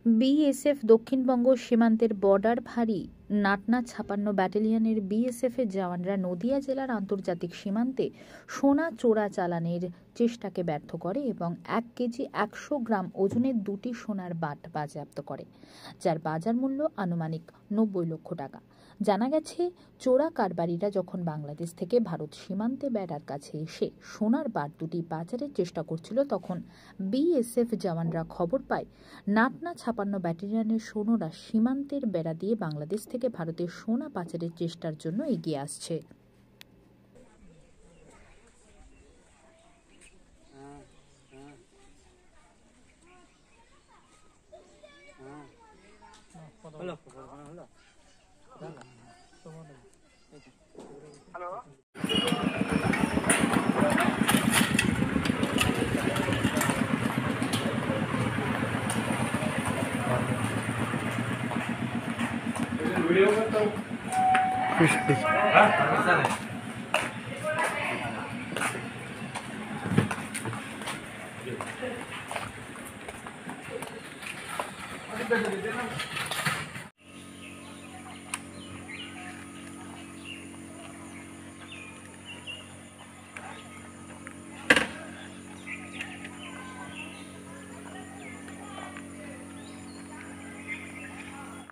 BSF Dakshinbanga সীমান্তের border ভারী নাটনা 56 ব্যাটালিয়নের বিএসএফের জওয়ানরা নদিয়া জেলার আন্তর্জাতিক সীমান্তে সোনা চোরাচালানের চেষ্টাকে ব্যর্থ করে এবং 1 কেজি 100 গ্রাম ওজনের 2টি সোনার বাট বাজেয়াপ্ত করে, যার বাজার মূল্য আনুমানিক 90 লক্ষ টাকা। জানা গেছে, চোরা কারবারিরা যখন বাংলাদেশ থেকে ভারত সীমান্তে বেড়ার কাছে এসে সোনার বাট দুটি পাচারের চেষ্টা করছিল, তখন বিএসএফ জওয়ানরা খবর পায় নাটনা 56 ব্যাটালিয়নের সৈন্যরা সীমান্তের বেড়া দিয়ে বাংলাদেশ থেকে ভারতের সোনা পাচারের চেষ্টার জন্য এগিয়ে আসছে। वीडियो करता हूँ कुछ